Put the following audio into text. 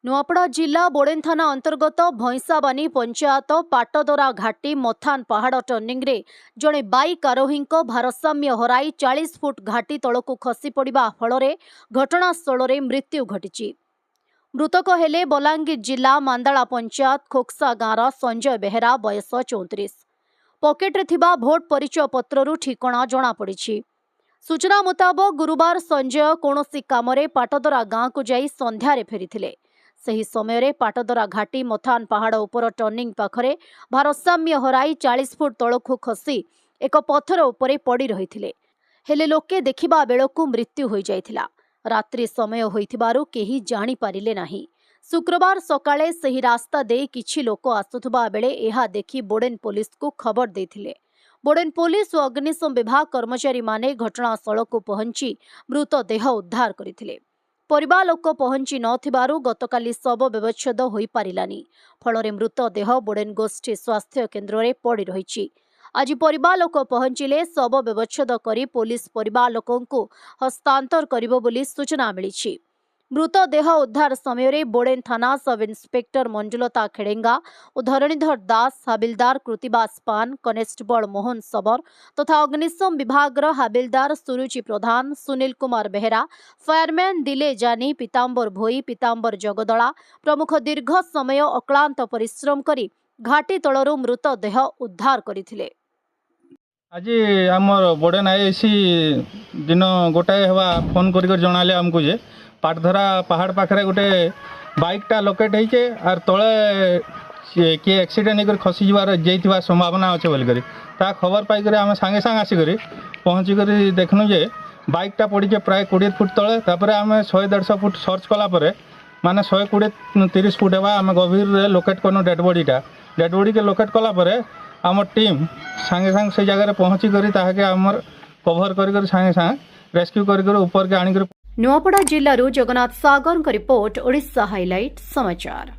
नुआपड़ा जिला बोडेन थाना अंतर्गत भैंसाबानी पंचायत पाटदरा घाटी मथान पहाड़ टर्निंग रे जड़े बाइक आरोही भारसाम्य हराई 40 फुट घाटी तलकू खसी पड़ा फल घटनास्थल में मृत्यु घटी। मृतक हेले बलांगीर जिला मांदाला पंचायत खोक्सा गाँवर संजय बेहेरा बयस 34। पकेट्रे थिबा भोट परिचय पत्ररू ठिकणा जना पड़ी। सूचना मुताबक गुरुवार संजय कौनसी कामरे पाटदरा गाँव को जाई संध्यारे फेरीथिले। सही समय पाटदरा घाटी मथान पहाड़ उपर टर्निंग पाखरे भारसाम्य हराई 40 फुट तलकू खसी एक पत्थर उपरे पड़ी रहिथिले। हेले लोके देखिबा बेलकू मृत्यु होई जाइथिला। रात्रि समय होइथिबारु केही जानि पारिले नाही। शुक्रवार सकाळे सही रास्ता दे किछि लोक आसुथबा बेले एहा देखि बोडेन पुलिस को खबर देथिले। बोडेन पुलिस और अग्निशम विभाग कर्मचारी माने घटनास्थल को पहुंची मृतदेह उद्धार करथिले। परिवार लोक पहुंची नथिबारु गतकाली शव व्यवच्छेद होई पारिलानी। फलरे मृतदेह बोडेन गोष्ठी स्वास्थ्य केन्द्र रे पड़ी रहिछि। आज परिवार लोक पहुंचिले शव व्यवच्छेद करी पुलिस परिवार लोकंकु हस्तांतर करिबो बोली सूचना मिलिछि। मृतदेह उद्धार समय बोडेन थाना सब इन्स्पेक्टर मंजुलता खेडेंगा और धरणीधर दास, हाबिलदार कृतिबास पान, कनेस्टेबल मोहन सबर तथा अग्निशम विभाग हाबिलदार सुरुचि प्रधान, सुनील कुमार बेहेरा, फायरमैन दिले जानी, पीतांबर भोई, पीतांबर जगदला प्रमुख दीर्घ समय अक्लांत परिश्रम करी घाटी तलरू मृतदेह उद्धार करथिले। आज आमर बोडेन आईसी दिन गोटाए हवा फोन कर जनाले आमको जे पाटधरा पहाड़ पाखे गोटे बाइकटा लोकेट होइचे आर तले किए एक्सीडेंट होकर खसी जबार जाइथिबा संभावना अच्छे बोलिक ता खबर पाइक आम सांगे सांगे आसिक पहुँचिक देखनु जे बाइकटा पड़े प्राय 20 फुट तले। तापर आम 100-150 फुट सर्च कलापर माने 120-30 फुट हेबा आम गभीर लोकेट करनु डेड बॉडी के लोकेट कलापर आम टीम सांगे सांगे से जगह पहुँचिक आमर कभर कर सांगे सांगे रेस्क्यू कर ऊपर के आनिक। नुआपड़ा जिल्लारू जगन्नाथ सागर रिपोर्ट, ओडिशा हाइलाइट समाचार।